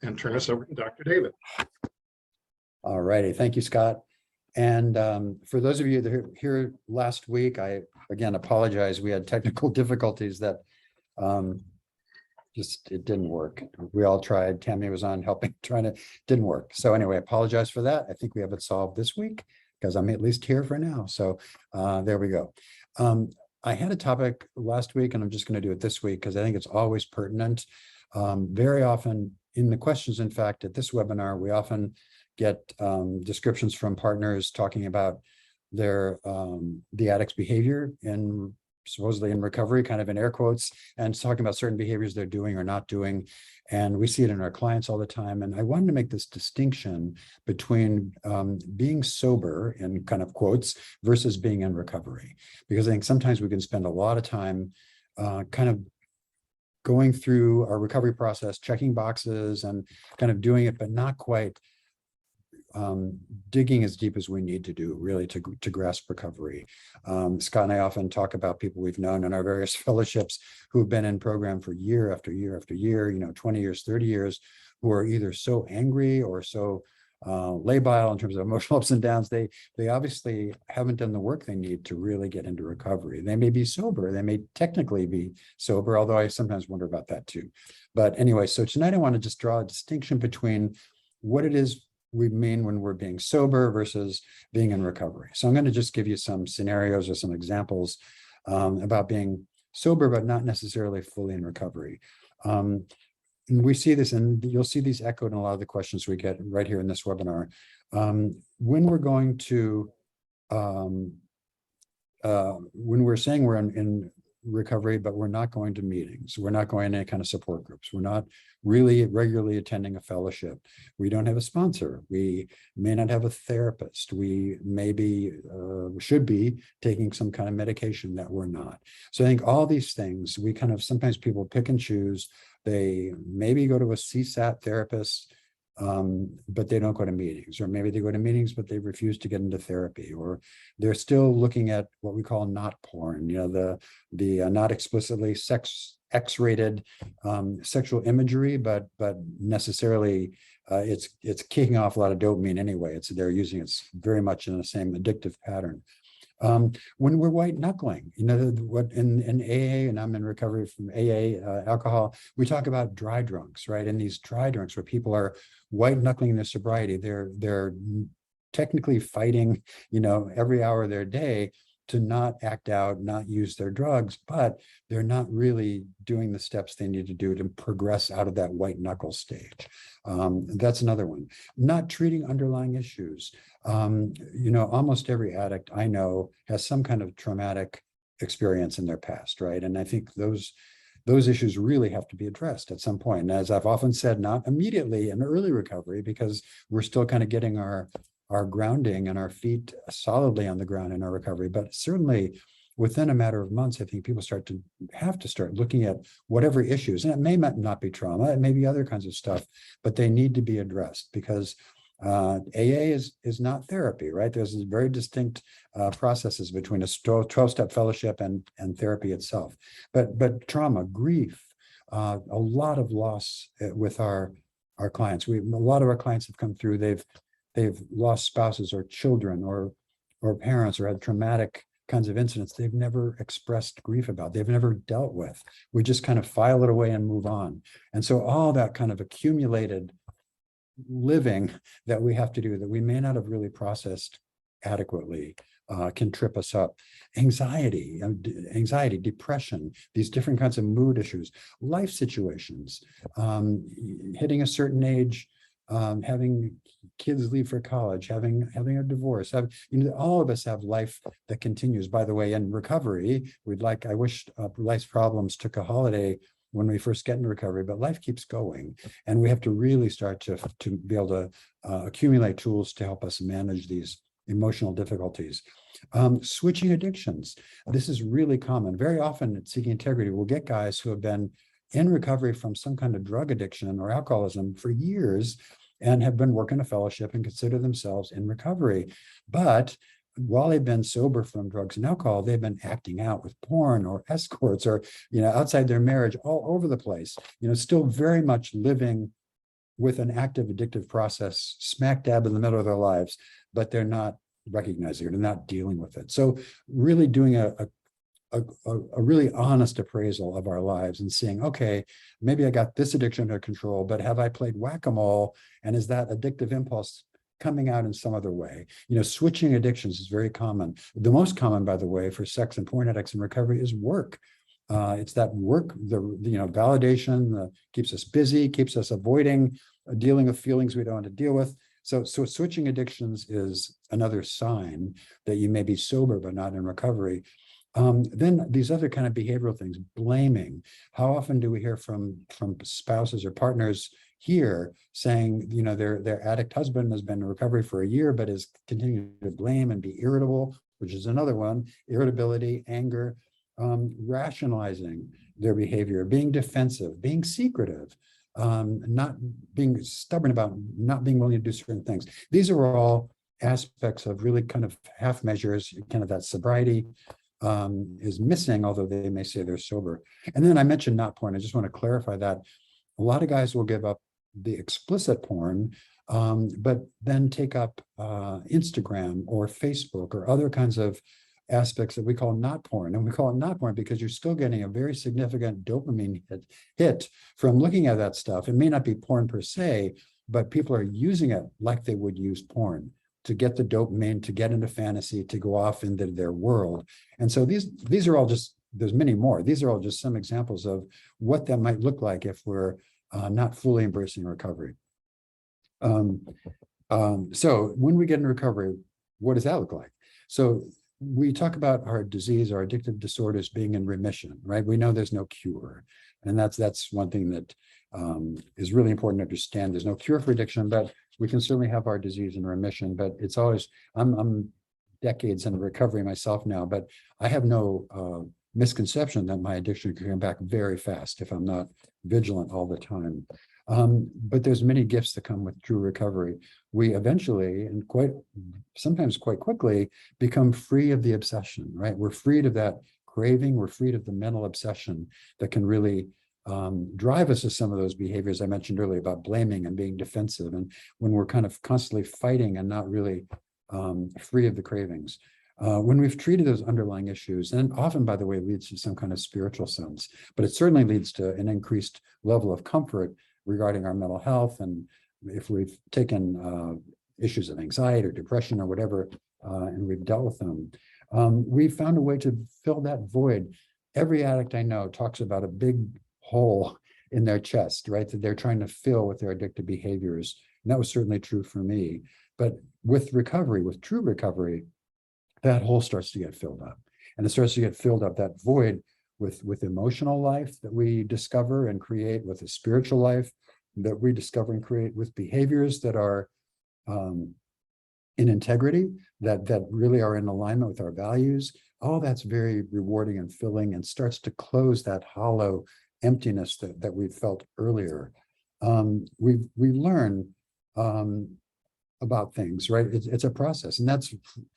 and turn us over to Dr. David. All righty. Thank you, Scott. And for those of you that were here last week, I again apologize. We had technical difficulties that it didn't work. We all tried. Tammy was on helping, didn't work. So anyway, I apologize for that. I think we have it solved this week because I'm at least here for now. So there we go. I had a topic last week and I'm just going to do it this week because I think it's always pertinent. Very often in the questions, in fact, at this webinar, we often get descriptions from partners talking about their the addict's behavior in supposedly in recovery, kind of in air quotes, and talking about certain behaviors they're doing or not doing. And we see it in our clients all the time. And I wanted to make this distinction between being sober in kind of quotes versus being in recovery, because I think sometimes we can spend a lot of time kind of going through our recovery process, checking boxes and kind of doing it, but not quite digging as deep as we need to do really to grasp recovery. Scott and I often talk about people we've known in our various fellowships who've been in program for year after year after year, 20 years, 30 years, who are either so angry or so labile in terms of emotional ups and downs. They obviously haven't done the work they need to really get into recovery. They may be sober, they may technically be sober, although I sometimes wonder about that too. But anyway, so tonight I want to just draw a distinction between what it is we mean when we're being sober versus being in recovery. So I'm going to just give you some scenarios or some examples about being sober, but not necessarily fully in recovery. And we see this, and you'll see these echoed in a lot of the questions we get right here in this webinar. When we're going to, when we're saying we're in recovery, but we're not going to meetings, we're not going to any kind of support groups, we're not really regularly attending a fellowship, we don't have a sponsor, we may not have a therapist, we maybe should be taking some kind of medication that we're not. So I think all these things, we kind of, sometimes people pick and choose. They maybe go to a CSAT therapist, but they don't go to meetings, or maybe they go to meetings, but they refuse to get into therapy, or they're still looking at what we call not porn, the not explicitly X-rated sexual imagery, but necessarily it's kicking off a lot of dopamine anyway. They're using it very much in the same addictive pattern. When we're white knuckling, what in AA, and I'm in recovery from AA alcohol, we talk about dry drunks, right? And these dry drunks where people are white knuckling their sobriety, they're technically fighting, every hour of their day to not act out, not use their drugs, but they're not really doing the steps they need to do to progress out of that white knuckle stage. That's another one. Not treating underlying issues. Almost every addict I know has some kind of traumatic experience in their past, right? And I think those issues really have to be addressed at some point. And as I've often said, not immediately in early recovery, because we're still kind of getting our grounding and our feet solidly on the ground in our recovery, but certainly within a matter of months, I think people have to start looking at whatever issues, and it may not be trauma, it may be other kinds of stuff, but they need to be addressed, because AA is not therapy, right? There's very distinct processes between a 12-step fellowship and therapy itself. But trauma, grief, a lot of loss with our clients. A lot of our clients have come through, they've lost spouses or children or parents, or had traumatic kinds of incidents they've never expressed grief about, they've never dealt with. We just kind of file it away and move on. And so all that kind of accumulated living that we have to do that we may not have really processed adequately can trip us up. Anxiety, depression, these different kinds of mood issues, life situations, hitting a certain age, having kids leave for college, having a divorce, all of us have life that continues. By the way, in recovery, I wish life's problems took a holiday when we first get into recovery, but life keeps going. And we have to really start to be able to accumulate tools to help us manage these emotional difficulties. Switching addictions. This is really common. Very often at Seeking Integrity, we'll get guys who have been in recovery from some kind of drug addiction or alcoholism for years and have been working a fellowship and consider themselves in recovery. But while they've been sober from drugs and alcohol, they've been acting out with porn or escorts or, outside their marriage, all over the place, still very much living with an active addictive process smack dab in the middle of their lives, but they're not recognizing it, they're not dealing with it. So really doing a really honest appraisal of our lives and seeing, okay, maybe I got this addiction under control, but have I played whack-a-mole? And is that addictive impulse coming out in some other way? You know, switching addictions is very common. The most common, by the way, for sex and porn addicts in recovery is work. It's that work, validation keeps us busy, keeps us avoiding dealing with feelings we don't want to deal with. So switching addictions is another sign that you may be sober but not in recovery. Then these other kind of behavioral things, blaming. How often do we hear from spouses or partners here saying, you know, their addict husband has been in recovery for a year, but is continuing to blame and be irritable, which is another one, irritability, anger, rationalizing their behavior, being defensive, being secretive, not being stubborn about not being willing to do certain things. These are all aspects of really kind of half measures, kind of that sobriety is missing, although they may say they're sober. And then I mentioned not porn. I just want to clarify that a lot of guys will give up the explicit porn, but then take up Instagram or Facebook or other kinds of aspects that we call not porn. And we call it not porn because you're still getting a very significant dopamine hit from looking at that stuff. It may not be porn per se, but people are using it like they would use porn to get the dopamine, to get into fantasy, to go off into their world. And so these are all just, there's many more. These are all just some examples of what that might look like if we're not fully embracing recovery. So when we get in recovery, what does that look like? So we talk about our disease, our addictive disorders being in remission, right? We know there's no cure. And that's one thing that is really important to understand. There's no cure for addiction, but we can certainly have our disease in remission. But it's always, I'm decades in recovery myself now, but I have no misconception that my addiction can come back very fast if I'm not vigilant all the time. But there's many gifts that come with true recovery. We eventually, and sometimes quite quickly, become free of the obsession, right? We're freed of that craving. We're freed of the mental obsession that can really drive us to some of those behaviors I mentioned earlier about blaming and being defensive. And when we're kind of constantly fighting and not really free of the cravings. When we've treated those underlying issues, and often, by the way, leads to some kind of spiritual sense, but it certainly leads to an increased level of comfort regarding our mental health. And if we've taken issues of anxiety or depression or whatever, and we've dealt with them, we've found a way to fill that void. Every addict I know talks about a big hole in their chest, right, that they're trying to fill with their addictive behaviors. And that was certainly true for me. But with recovery, with true recovery, that hole starts to get filled up. And it starts to get filled up, that void, with emotional life that we discover and create, with a spiritual life that we discover and create, with behaviors that are in integrity, that really are in alignment with our values. All that's very rewarding and filling, and starts to close that hollow emptiness that we felt earlier. We learn about things, right? It's a process. And that's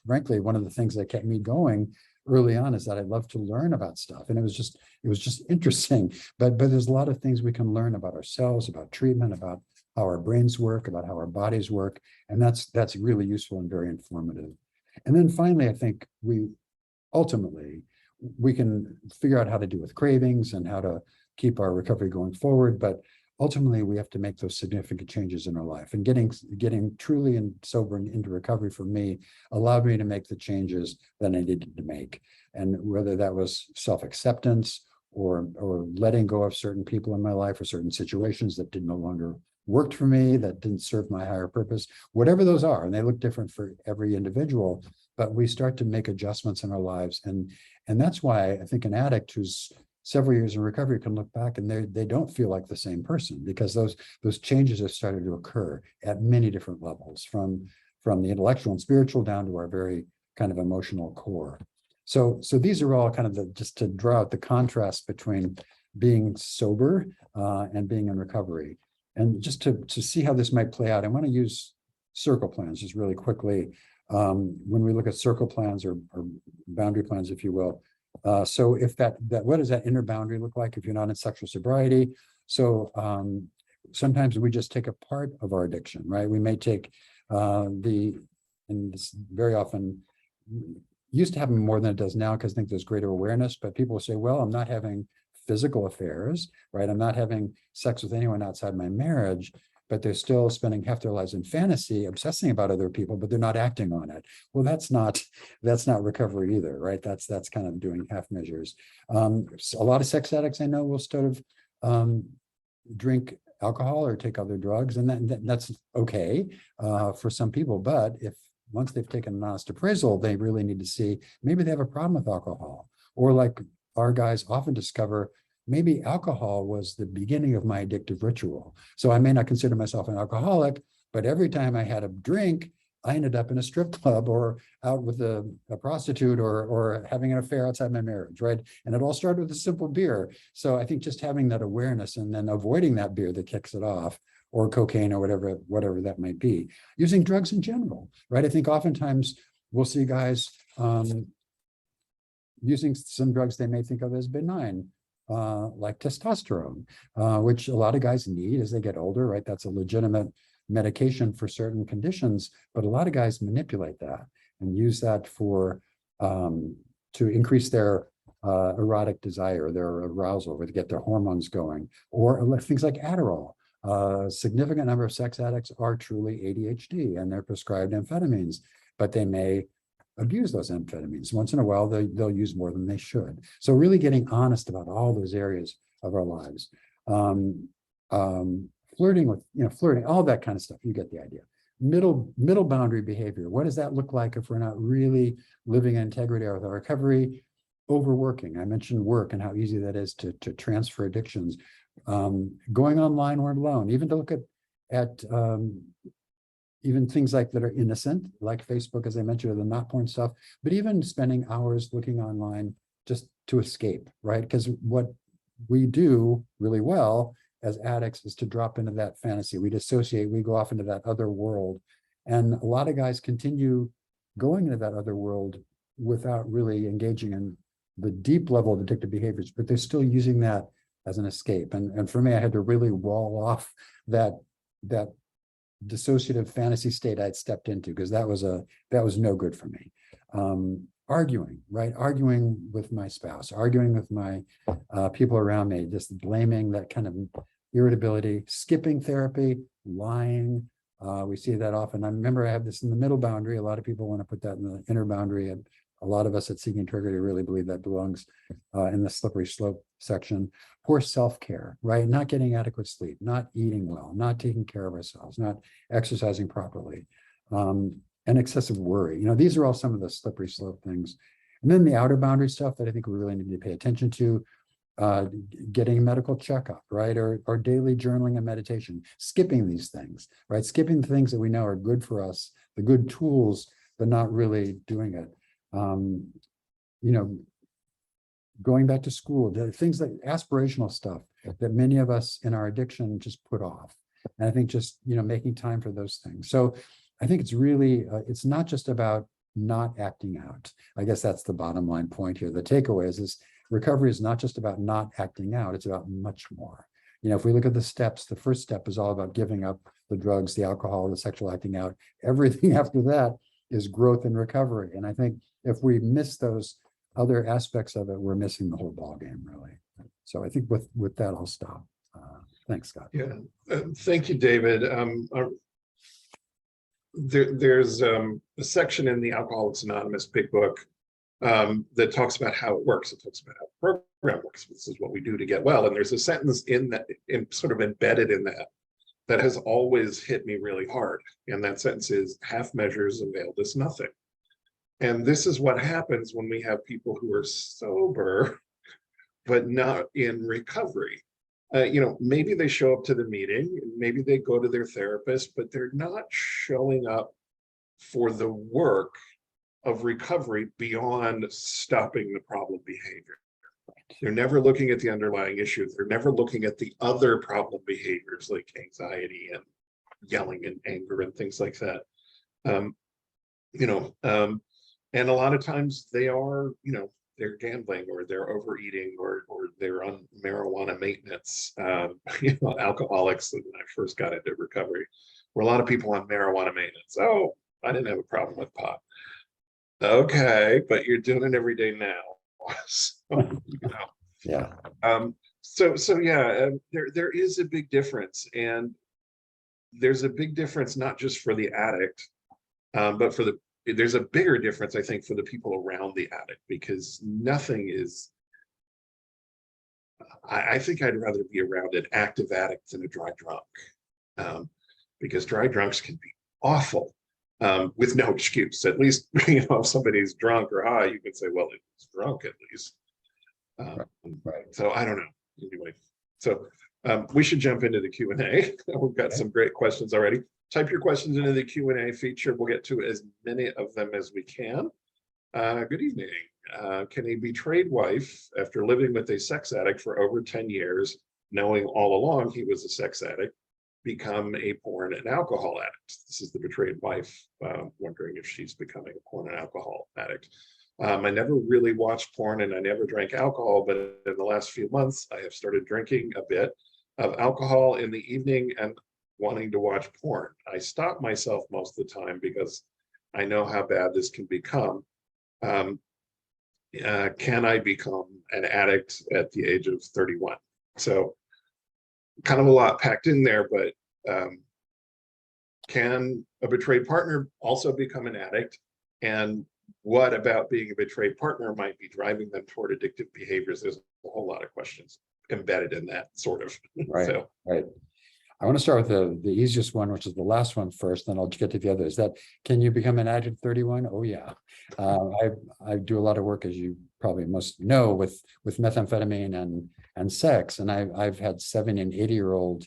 frankly one of the things that kept me going early on, is that I love to learn about stuff. And it was just interesting. But there's a lot of things we can learn about ourselves, about treatment, about how our brains work, about how our bodies work. And that's really useful and very informative. And then finally, I think we can figure out how to do with cravings and how to keep our recovery going forward. But ultimately, we have to make those significant changes in our life. And getting truly and sober into recovery for me allowed me to make the changes that I needed to make. And whether that was self-acceptance or letting go of certain people in my life or certain situations that no longer worked for me, that didn't serve my higher purpose, whatever those are, and they look different for every individual, but we start to make adjustments in our lives. And that's why I think an addict who's several years in recovery can look back and they don't feel like the same person, because those changes have started to occur at many different levels, from the intellectual and spiritual down to our very kind of emotional core. So these are all kind of just to draw out the contrast between being sober and being in recovery. And just to see how this might play out, I want to use circle plans just really quickly. When we look at circle plans or boundary plans, if you will. So if what does that inner boundary look like if you're not in sexual sobriety? So sometimes we just take a part of our addiction, right? We may take and this very often used to happen more than it does now because I think there's greater awareness, but people will say, well, I'm not having physical affairs, right? I'm not having sex with anyone outside my marriage, but they're still spending half their lives in fantasy, obsessing about other people, but they're not acting on it. Well, that's not recovery either, right? That's kind of doing half measures. So a lot of sex addicts I know will sort of drink alcohol or take other drugs, and that's okay for some people. But if once they've taken an honest appraisal, they really need to see maybe they have a problem with alcohol, or like our guys often discover, maybe alcohol was the beginning of my addictive ritual. So I may not consider myself an alcoholic, but every time I had a drink, I ended up in a strip club or out with a prostitute or having an affair outside my marriage, right? And it all started with a simple beer. So I think just having that awareness and then avoiding that beer that kicks it off, or cocaine or whatever that might be. Using drugs in general, right? I think oftentimes we'll see guys using some drugs they may think of as benign, like testosterone, which a lot of guys need as they get older, right? That's a legitimate medication for certain conditions, but a lot of guys manipulate that and use that for to increase their erotic desire, their arousal, or to get their hormones going, or things like Adderall. A significant number of sex addicts are truly ADHD and they're prescribed amphetamines, but they may abuse those amphetamines. Once in a while, they'll use more than they should. So really getting honest about all those areas of our lives. Flirting with, flirting, all that kind of stuff. You get the idea. Middle boundary behavior. What does that look like if we're not really living in integrity with our recovery? Overworking. I mentioned work and how easy that is to transfer addictions. Going online or alone, even to look at even things like that are innocent, like Facebook, as I mentioned, or the not porn stuff, but even spending hours looking online just to escape, right? Because what we do really well as addicts is to drop into that fantasy. We dissociate, we go off into that other world. And a lot of guys continue going into that other world without really engaging in the deep level of addictive behaviors, but they're still using that as an escape. And for me, I had to really wall off that dissociative fantasy state I'd stepped into, because that was no good for me. Arguing, right? Arguing with my spouse, arguing with my people around me, just blaming, that kind of irritability, skipping therapy, lying. We see that often. I remember I have this in the middle boundary. A lot of people want to put that in the inner boundary, and a lot of us at Seeking Integrity really believe that belongs in the slippery slope section. Poor self-care, right? Not getting adequate sleep, not eating well, not taking care of ourselves, not exercising properly, and excessive worry. These are all some of the slippery slope things. And then the outer boundary stuff that I think we really need to pay attention to, getting a medical checkup, right? Or daily journaling and meditation, skipping these things, right? Skipping the things that we know are good for us, the good tools, but not really doing it. Going back to school, things like aspirational stuff that many of us in our addiction just put off. And I think just, making time for those things. So I think it's really, it's not just about not acting out. I guess that's the bottom line point here. The takeaway is recovery is not just about not acting out, it's about much more. If we look at the steps, the first step is all about giving up the drugs, the alcohol, the sexual acting out. Everything after that is growth and recovery. And I think if we miss those other aspects of it, we're missing the whole ball game, really. So I think with that, I'll stop. Thanks, Scott. Yeah, thank you, David. There's a section in the Alcoholics Anonymous Big Book that talks about how it works. It talks about how the program works. This is what we do to get well. And there's a sentence in that, sort of embedded in that has always hit me really hard. And that sentence is, half measures availed us nothing. And this is what happens when we have people who are sober, but not in recovery. Maybe they show up to the meeting, maybe they go to their therapist, but they're not showing up for the work of recovery beyond stopping the problem behavior. They're never looking at the underlying issues. They're never looking at the other problem behaviors like anxiety and yelling and anger and things like that. And a lot of times they are, they're gambling, or they're overeating, or they're on marijuana maintenance. Alcoholics, when I first got into recovery, were a lot of people on marijuana maintenance. Oh, I didn't have a problem with pot. Okay, but you're doing it every day now. So, Yeah. So yeah, there is a big difference, and there's a big difference not just for the addict, but there's a bigger difference, I think, for the people around the addict, because nothing is. I think I'd rather be around an active addict than a dry drunk, because dry drunks can be awful, with no excuse. At least, if somebody's drunk or high, you can say, well, it was drunk at least. Right. So I don't know. Anyway, so we should jump into the Q&A. We've got some great questions already. Type your questions into the Q&A feature. We'll get to as many of them as we can. Good evening. Can a betrayed wife, after living with a sex addict for over 10 years, knowing all along he was a sex addict, become a porn and alcohol addict? This is the betrayed wife wondering if she's becoming a porn and alcohol addict. I never really watched porn and I never drank alcohol, but in the last few months, I have started drinking a bit of alcohol in the evening and wanting to watch porn. I stop myself most of the time because I know how bad this can become. Can I become an addict at the age of 31? So kind of a lot packed in there, but can a betrayed partner also become an addict? And what about being a betrayed partner might be driving them toward addictive behaviors? There's a whole lot of questions embedded in that, sort of. Right. So, right. I want to start with the easiest one, which is the last one first, then I'll get to the others. That, can you become an addict at 31? Oh yeah. I do a lot of work, as you probably must know, with methamphetamine and sex. And I've had 70 and 80-year-old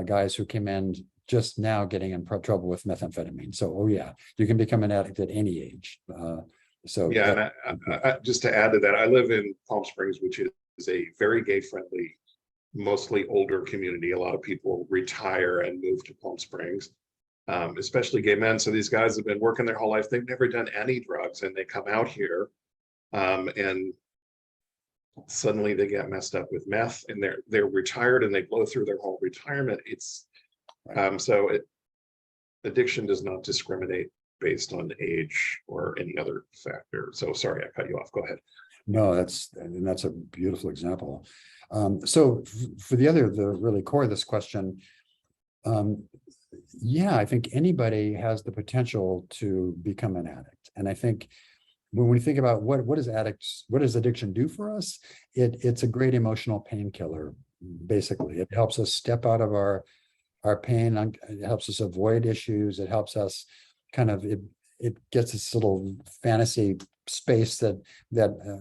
guys who came in just now getting in trouble with methamphetamine. So, oh yeah, you can become an addict at any age. So yeah, and I, just to add to that, I live in Palm Springs, which is a very gay-friendly, mostly older community. A lot of people retire and move to Palm Springs, especially gay men. So these guys have been working their whole life. They've never done any drugs, and they come out here, and suddenly they get messed up with meth, and they're retired, and they blow through their whole retirement. It's addiction does not discriminate based on age or any other factor. So sorry, I cut you off. Go ahead. No, that's a beautiful example. So for the really core of this question, yeah, I think anybody has the potential to become an addict. And I think when we think about what does addiction do for us, it's a great emotional painkiller. Basically, it helps us step out of our pain. It helps us avoid issues. It helps us kind of, it gets this little fantasy space that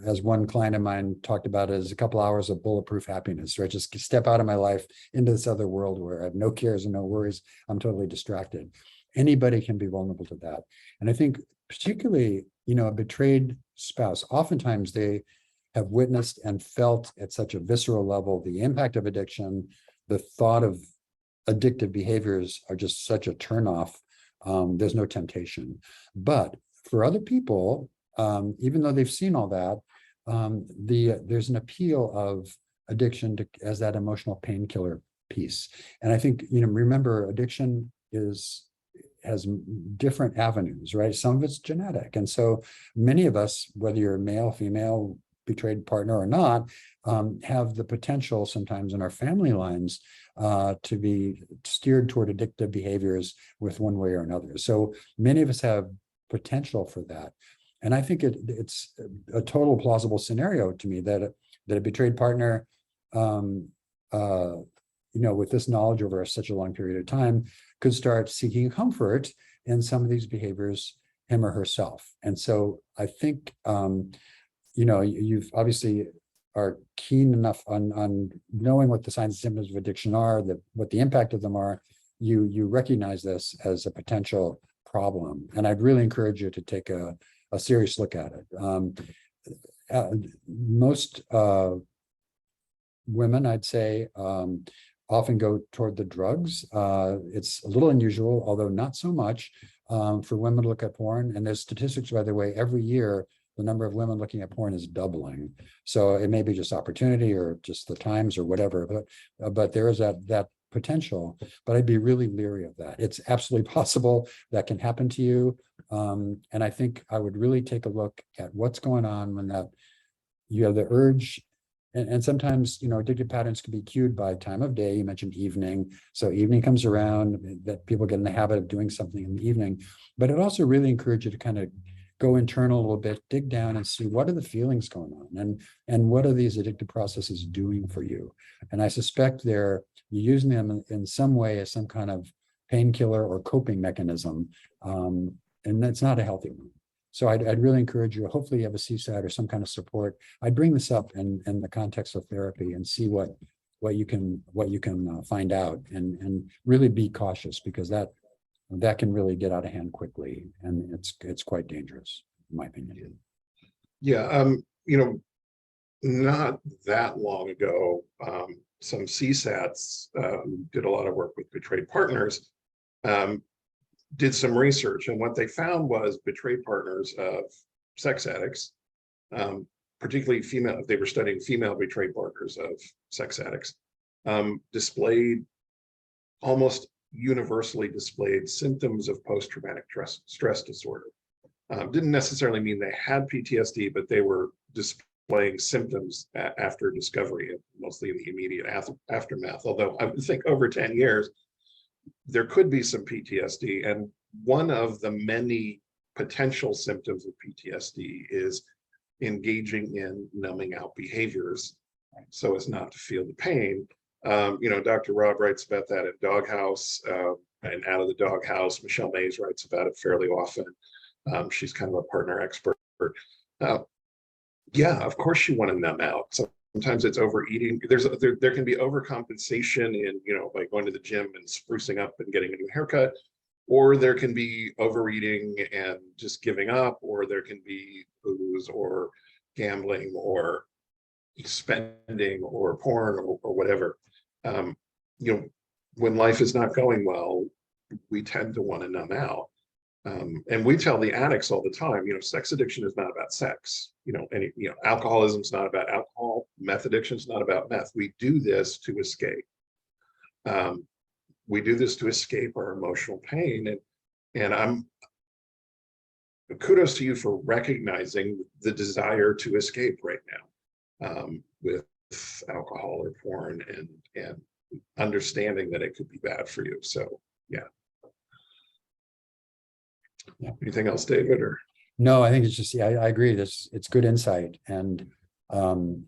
as one client of mine talked about, as a couple hours of bulletproof happiness, right? Just step out of my life into this other world where I have no cares and no worries. I'm totally distracted. Anybody can be vulnerable to that. And I think particularly, a betrayed spouse, oftentimes they have witnessed and felt at such a visceral level the impact of addiction. The thought of addictive behaviors are just such a turnoff. There's no temptation. But for other people, even though they've seen all that, there's an appeal of addiction as that emotional painkiller piece. And I think, remember, addiction has different avenues, right? Some of it's genetic. And so many of us, whether you're male, female, betrayed partner or not, have the potential sometimes in our family lines to be steered toward addictive behaviors with one way or another. So many of us have potential for that. And I think it's a total plausible scenario to me that a betrayed partner, with this knowledge over such a long period of time, could start seeking comfort in some of these behaviors, him or herself. And so I think, you've obviously are keen enough on knowing what the signs and symptoms of addiction are, what the impact of them are. You recognize this as a potential problem. And I'd really encourage you to take a serious look at it. Most women, I'd say, often go toward the drugs. It's a little unusual, although not so much, for women to look at porn. And there's statistics, by the way, every year the number of women looking at porn is doubling. So it may be just opportunity or just the times or whatever, but there is that potential, but I'd be really leery of that. It's absolutely possible that can happen to you. And I think I would really take a look at what's going on when that you have the urge. And sometimes, addictive patterns can be cued by time of day. You mentioned evening. So evening comes around, that people get in the habit of doing something in the evening. But it also really encourages you to kind of go internal a little bit, dig down and see what are the feelings going on and what are these addictive processes doing for you. And I suspect you're using them in some way as some kind of painkiller or coping mechanism. And that's not a healthy one. So I'd really encourage you, hopefully you have a CSAT or some kind of support. I'd bring this up in the context of therapy and see what you can find out and really be cautious, because that can really get out of hand quickly, and it's quite dangerous, in my opinion. Yeah, not that long ago, some CSATs did a lot of work with betrayed partners, did some research, and what they found was betrayed partners of sex addicts, particularly female, they were studying female betrayed partners of sex addicts, almost universally displayed symptoms of post-traumatic stress disorder. Didn't necessarily mean they had PTSD, but they were displaying symptoms after discovery, mostly in the immediate aftermath. Although I would think over 10 years, there could be some PTSD. And one of the many potential symptoms of PTSD is engaging in numbing out behaviors so as not to feel the pain. Dr. Rob writes about that in Doghouse and Out of the Doghouse. Michelle Mays writes about it fairly often. She's kind of a partner expert. Yeah, of course you want to numb out. Sometimes it's overeating. There can be overcompensation in, like going to the gym and sprucing up and getting a new haircut, or there can be overeating and just giving up, or there can be booze or gambling or spending or porn or whatever. When life is not going well, we tend to want to numb out. And we tell the addicts all the time, sex addiction is not about sex. Alcoholism is not about alcohol. Meth addiction is not about meth. We do this to escape. We do this to escape our emotional pain. And I'm kudos to you for recognizing the desire to escape right now with alcohol or porn and understanding that it could be bad for you. So, yeah. Anything else, David? Or no, I think it's just, I agree. It's good insight. And don't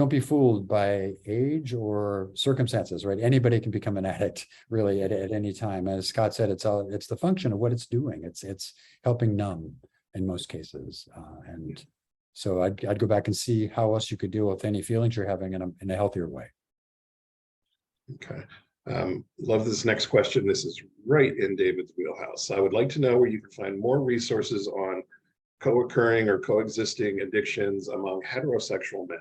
be fooled by age or circumstances, right? Anybody can become an addict really at any time. As Scott said, it's the function of what it's doing. It's helping numb in most cases. And so I'd go back and see how else you could deal with any feelings you're having in a healthier way. Okay. Love this next question. This is right in David's wheelhouse. I would like to know where you can find more resources on co-occurring or coexisting addictions among heterosexual men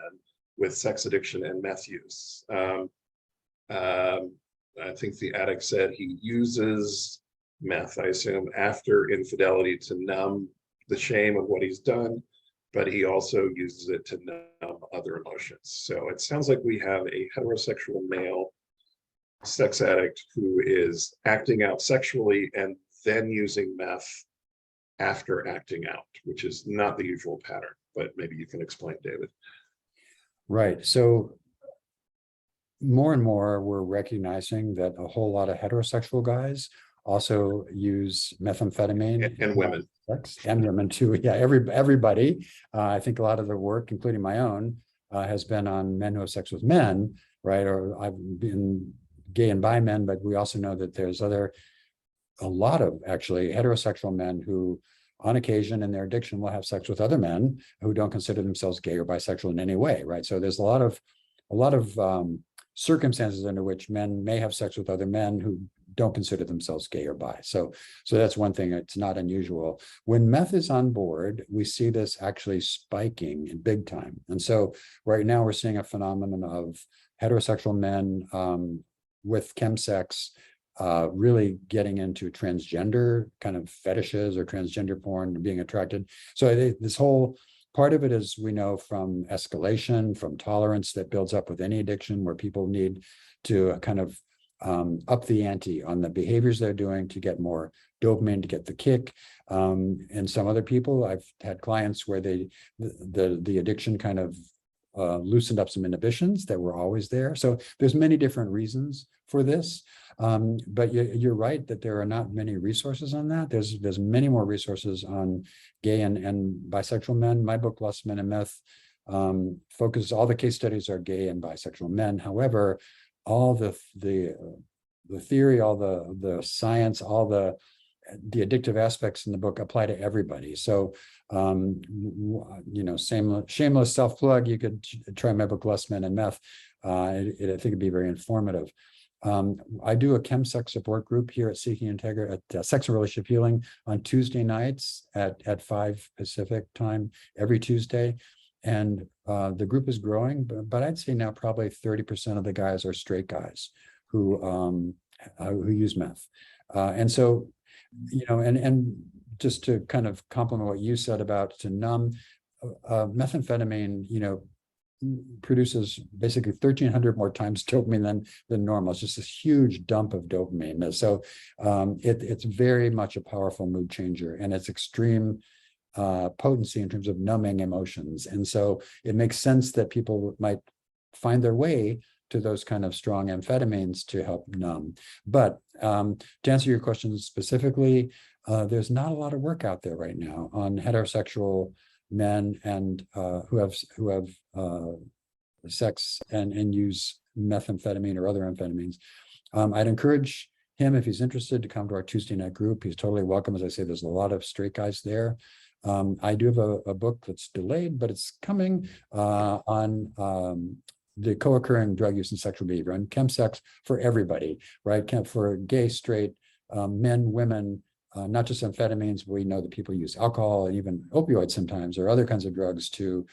with sex addiction and meth use. I think the addict said he uses meth, I assume, after infidelity to numb the shame of what he's done, but he also uses it to numb other emotions. So it sounds like we have a heterosexual male sex addict who is acting out sexually and then using meth after acting out, which is not the usual pattern, but maybe you can explain, David. Right. So more and more, we're recognizing that a whole lot of heterosexual guys also use methamphetamine and women. Sex, and women too. Yeah, everybody. I think a lot of the work, including my own, has been on men who have sex with men, right? Or I've been gay and bi men, but we also know that there's a lot of actually heterosexual men who on occasion in their addiction will have sex with other men who don't consider themselves gay or bisexual in any way, right? So there's a lot of circumstances under which men may have sex with other men who don't consider themselves gay or bi. So that's one thing. It's not unusual. When meth is on board, we see this actually spiking in big time. And so right now we're seeing a phenomenon of heterosexual men with chemsex really getting into transgender kind of fetishes or transgender porn and being attracted. So this whole part of it is, we know from escalation, from tolerance that builds up with any addiction, where people need to kind of up the ante on the behaviors they're doing to get more dopamine, to get the kick. And some other people, I've had clients where the addiction kind of loosened up some inhibitions that were always there. So there's many different reasons for this. But you're right that there are not many resources on that. There's many more resources on gay and bisexual men. My book, Lust, Men, and Meth, focuses, all the case studies are gay and bisexual men. However, all the theory, all the science, all the addictive aspects in the book apply to everybody. So, shameless self-plug, you could try my book, Lust, Men, and Meth. I think it'd be very informative. I do a chemsex support group here at Seeking Integrity, at Sex and Relationship Healing, on Tuesday nights at 5 Pacific time, every Tuesday. And the group is growing, but I'd say now probably 30% of the guys are straight guys who use meth. And so, and just to kind of complement what you said about to numb, methamphetamine, produces basically 1,300 more times dopamine than normal. It's just this huge dump of dopamine. So it's very much a powerful mood changer, and it's extreme potency in terms of numbing emotions. And so it makes sense that people might find their way to those kind of strong amphetamines to help numb. But to answer your question specifically, there's not a lot of work out there right now on heterosexual men and who have sex and use methamphetamine or other amphetamines. I'd encourage him, if he's interested, to come to our Tuesday night group. He's totally welcome. As I say, there's a lot of straight guys there. I do have a book that's delayed, but it's coming on the co-occurring drug use and sexual behavior, and chemsex for everybody, right? For gay, straight, men, women, not just amphetamines. We know that people use alcohol and even opioids sometimes, or other kinds of drugs to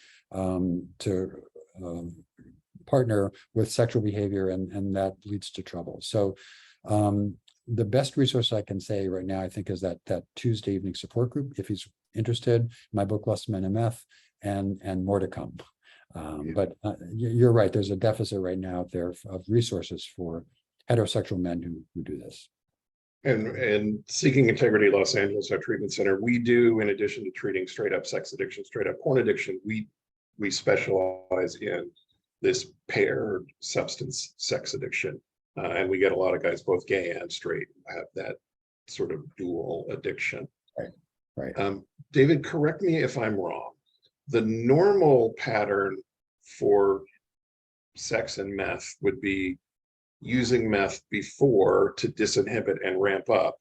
partner with sexual behavior, and that leads to trouble. So the best resource I can say right now, I think, is that Tuesday evening support group. If he's interested, my book, Lust, Men, and Meth, and more to come. But you're right. There's a deficit right now out there of resources for heterosexual men who do this. And Seeking Integrity Los Angeles, our treatment center, we do, in addition to treating straight up sex addiction, straight up porn addiction, we specialize in this paired substance sex addiction. And we get a lot of guys, both gay and straight, who have that sort of dual addiction. Right. David, correct me if I'm wrong. The normal pattern for sex and meth would be using meth before to disinhibit and ramp up,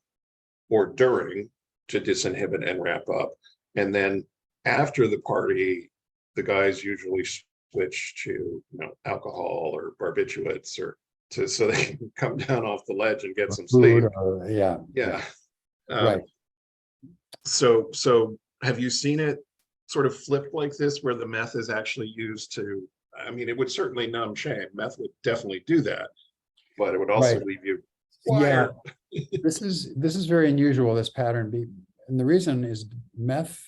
or during to disinhibit and ramp up. And then after the party, the guys usually switch to alcohol or barbiturates, or so they can come down off the ledge and get some sleep. Yeah. Right. So have you seen it sort of flipped like this, where the meth is actually used to, I mean, it would certainly numb shame. Meth would definitely do that, but it would also leave you wired. Yeah. This is very unusual, this pattern. And the reason is meth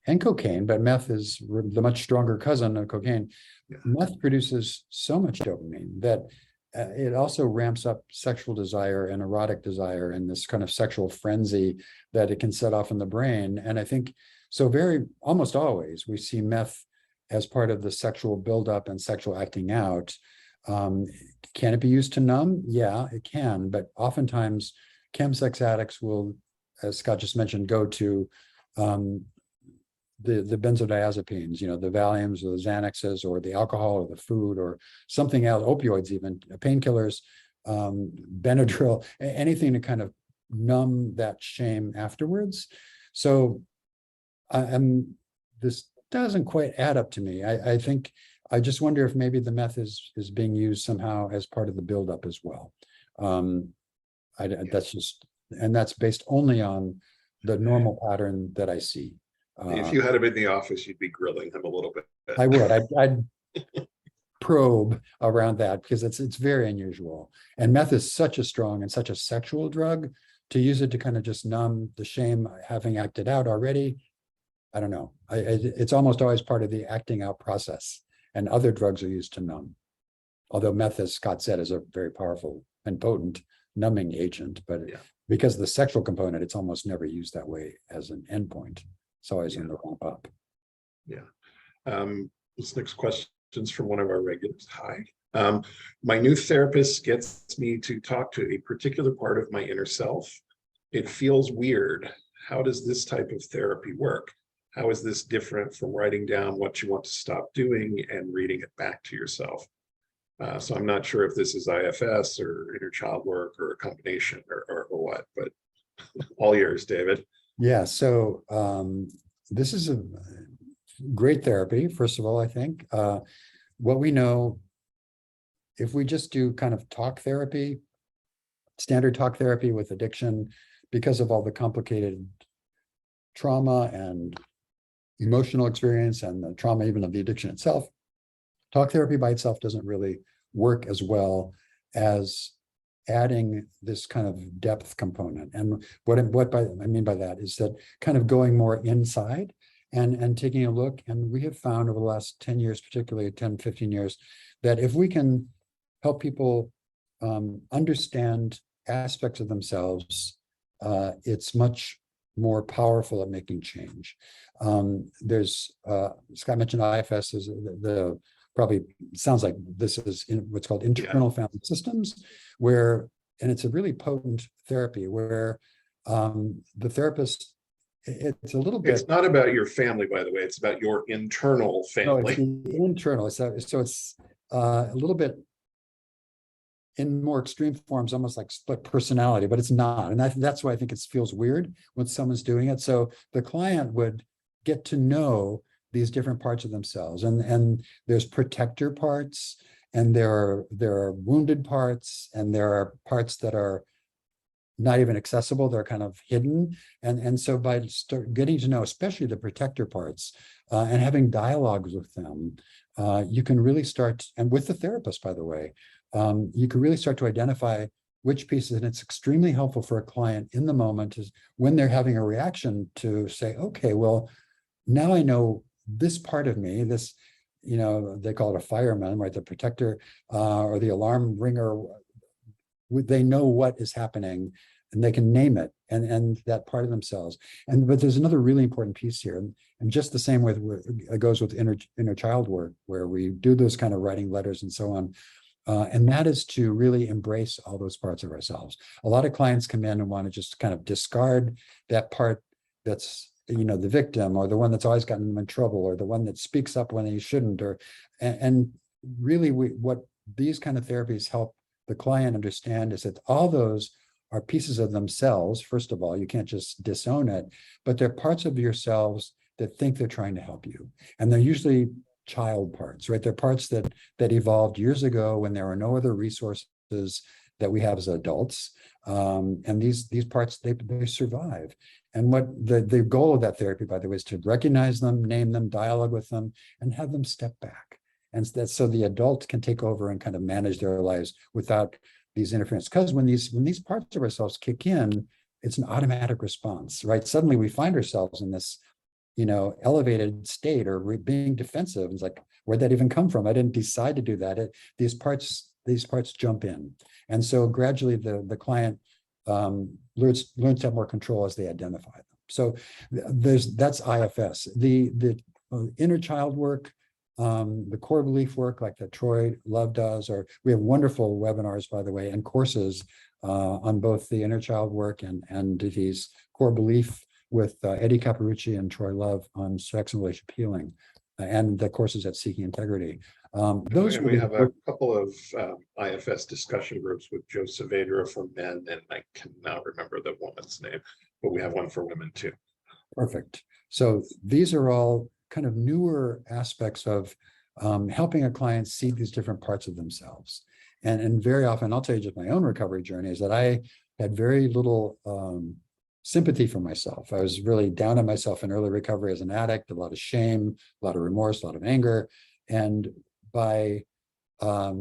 and cocaine, but meth is the much stronger cousin of cocaine. Yeah. Meth produces so much dopamine that it also ramps up sexual desire and erotic desire, and this kind of sexual frenzy that it can set off in the brain. And I think so almost always we see meth as part of the sexual buildup and sexual acting out. Can it be used to numb? Yeah, it can. But oftentimes chemsex addicts will, as Scott just mentioned, go to the benzodiazepines, the Valiums or the Xanaxes or the alcohol or the food or something else, opioids, even painkillers, Benadryl, anything to kind of numb that shame afterwards. So this doesn't quite add up to me. I think, I just wonder if maybe the meth is being used somehow as part of the buildup as well. That's based only on the normal pattern that I see. If you had him in the office, you'd be grilling him a little bit. I would. probe around that, because it's very unusual. And meth is such a strong and such a sexual drug, to use it to kind of just numb the shame having acted out already. I don't know. It's almost always part of the acting out process, and other drugs are used to numb. Although meth, as Scott said, is a very powerful and potent numbing agent, but because of the sexual component, it's almost never used that way as an endpoint. It's always in the ramp up. This next question's from one of our regulars. Hi. My new therapist gets me to talk to a particular part of my inner self. It feels weird. How does this type of therapy work? How is this different from writing down what you want to stop doing and reading it back to yourself? So I'm not sure if this is IFS or inner child work or a combination or what, but all yours, David. Yeah, so this is a great therapy, first of all, I think. What we know, if we just do kind of talk therapy, standard talk therapy with addiction, because of all the complicated trauma and emotional experience and the trauma even of the addiction itself, talk therapy by itself doesn't really work as well as adding this kind of depth component. And what I mean by that is that kind of going more inside and taking a look. And we have found over the last 10 years, particularly 10, 15 years, that if we can help people understand aspects of themselves, it's much more powerful at making change. There's Scott mentioned IFS is the probably sounds like this is in what's called internal family systems, where, and it's a really potent therapy where the therapist, it's a little bit. It's not about your family, by the way. It's about your internal family. No, it's the internal. So it's a little bit in more extreme forms, almost like split personality, but it's not. And that's why I think it feels weird when someone's doing it. So the client would get to know these different parts of themselves, and there's protector parts, and there are wounded parts, and there are parts that are not even accessible, they're kind of hidden. And so by getting to know, especially the protector parts, and having dialogues with them, you can really start, and with the therapist, by the way, you can really start to identify which pieces, and it's extremely helpful for a client in the moment is when they're having a reaction to say, okay, well, now I know this part of me, this, they call it a fireman, right? The protector or the alarm ringer, they know what is happening and they can name it and that part of themselves. But there's another really important piece here. And just the same way it goes with inner child work, where we do those kind of writing letters and so on. And that is to really embrace all those parts of ourselves. A lot of clients come in and want to just kind of discard that part that's, the victim, or the one that's always gotten them in trouble, or the one that speaks up when they shouldn't, and really what these kind of therapies help the client understand is that all those are pieces of themselves. First of all, you can't just disown it, but they're parts of yourselves that think they're trying to help you. And they're usually child parts, right? They're parts that evolved years ago when there were no other resources that we have as adults. And these parts, they survive. And what the goal of that therapy, by the way, is to recognize them, name them, dialogue with them, and have them step back. And that's so the adult can take over and kind of manage their lives without these interference. Because when these parts of ourselves kick in, it's an automatic response, right? Suddenly we find ourselves in this, elevated state, or being defensive. It's like, where'd that even come from? I didn't decide to do that. These parts jump in. And so gradually the client learns to have more control as they identify them. So that's IFS. The inner child work, the core belief work like that Troy Love does, or we have wonderful webinars, by the way, and courses on both the inner child work and these core belief with Eddie Caparucci and Troy Love on sex and relationship healing, and the courses at Seeking Integrity. We have a couple of IFS discussion groups with Joe Saavedra for men, and I cannot remember the woman's name, but we have one for women too. Perfect. So these are all kind of newer aspects of helping a client see these different parts of themselves. And very often, I'll tell you just my own recovery journey is that I had very little sympathy for myself. I was really down on myself in early recovery as an addict, a lot of shame, a lot of remorse, a lot of anger. And by at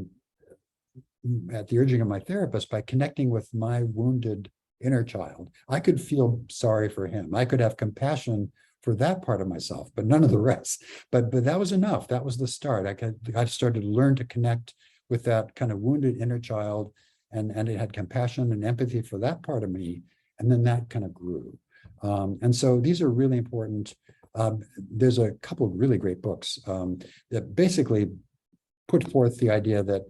the urging of my therapist, by connecting with my wounded inner child, I could feel sorry for him. I could have compassion for that part of myself, but none of the rest. But that was enough. That was the start. I started to learn to connect with that kind of wounded inner child, and it had compassion and empathy for that part of me. And then that kind of grew. And so these are really important. There's a couple of really great books that basically put forth the idea that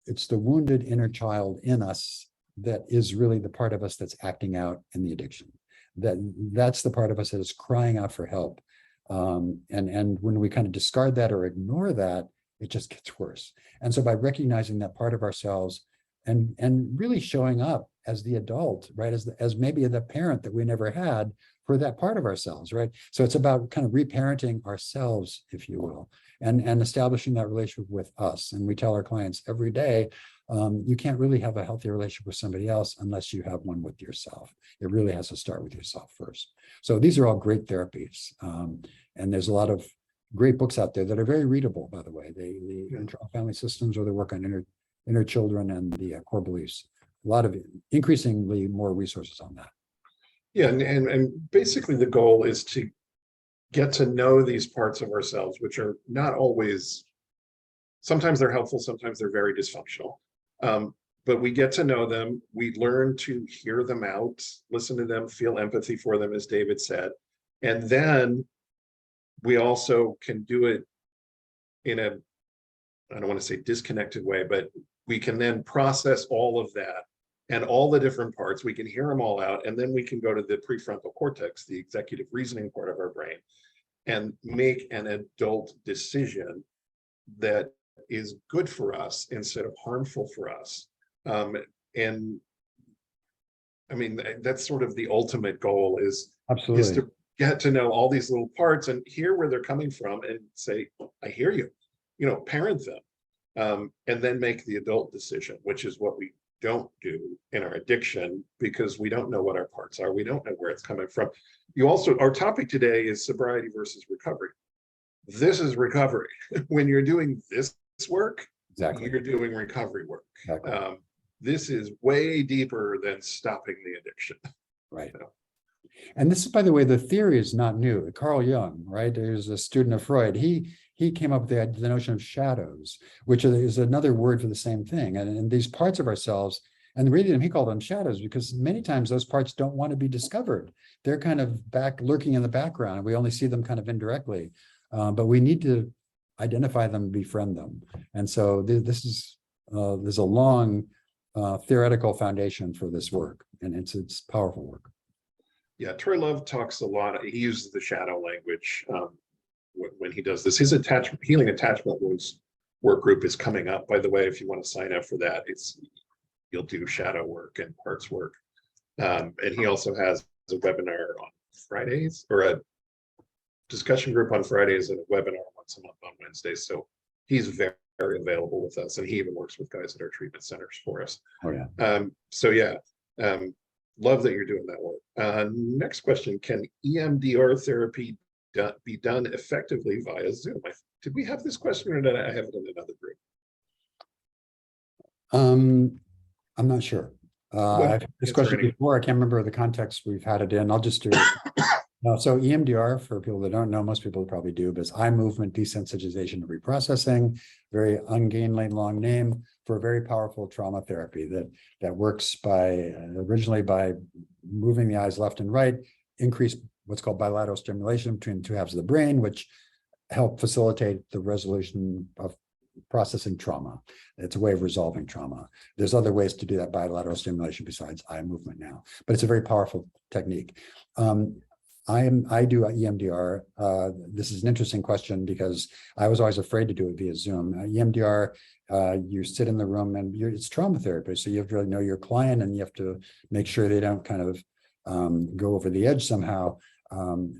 it's the wounded inner child in us that is really the part of us that's acting out in the addiction. That's the part of us that is crying out for help. And when we kind of discard that or ignore that, it just gets worse. And so by recognizing that part of ourselves and really showing up as the adult, right, as maybe the parent that we never had for that part of ourselves, right? So it's about kind of reparenting ourselves, if you will, and establishing that relationship with us. And we tell our clients every day, you can't really have a healthy relationship with somebody else unless you have one with yourself. It really has to start with yourself first. So these are all great therapies. And there's a lot of great books out there that are very readable, by the way. The internal family systems, or the work on inner children and the core beliefs. A lot of increasingly more resources on that. Yeah, and basically the goal is to get to know these parts of ourselves, which are not always, sometimes they're helpful, sometimes they're very dysfunctional. But we get to know them, we learn to hear them out, listen to them, feel empathy for them, as David said. And then we also can do it in a, I don't want to say disconnected way, but we can then process all of that and all the different parts. We can hear them all out, and then we can go to the prefrontal cortex, the executive reasoning part of our brain, and make an adult decision that is good for us instead of harmful for us. And I mean, that's sort of the ultimate goal is to get to know all these little parts and hear where they're coming from and say, I hear you, parent them, and then make the adult decision, which is what we don't do in our addiction, because we don't know what our parts are. We don't know where it's coming from. Our topic today is sobriety versus recovery. This is recovery. When you're doing this work, exactly, you're doing recovery work. Exactly. This is way deeper than stopping the addiction. Right. And this is, by the way, the theory is not new. Carl Jung, right, is a student of Freud. He came up with the notion of shadows, which is another word for the same thing. And these parts of ourselves, and really he called them shadows because many times those parts don't want to be discovered. They're kind of lurking in the background. We only see them kind of indirectly, but we need to identify them, befriend them. And so there's a long theoretical foundation for this work, and it's powerful work. Yeah, Troy Love talks a lot. He uses the shadow language when he does this. His healing attachment wounds work group is coming up, by the way. If you want to sign up for that, you'll do shadow work and parts work. And he also has a webinar on Fridays, or a discussion group on Fridays, and a webinar once a month on Wednesdays. So he's very, very available with us, and he even works with guys at our treatment centers for us. Oh yeah. So yeah. Love that you're doing that work. Next question, can EMDR therapy be done effectively via Zoom? Did we have this question, or did I have it in another group? I'm not sure. I've had this question before. I can't remember the context we've had it in. I'll just do it. So EMDR, for people that don't know, most people probably do, but it's eye movement desensitization and reprocessing, very ungainly long name for a very powerful trauma therapy that works originally by moving the eyes left and right, increase what's called bilateral stimulation between the two halves of the brain, which help facilitate the resolution of processing trauma. It's a way of resolving trauma. There's other ways to do that bilateral stimulation besides eye movement now, but it's a very powerful technique. I do EMDR. This is an interesting question because I was always afraid to do it via Zoom. EMDR, you sit in the room and it's trauma therapy. So you have to really know your client, and you have to make sure they don't kind of go over the edge somehow.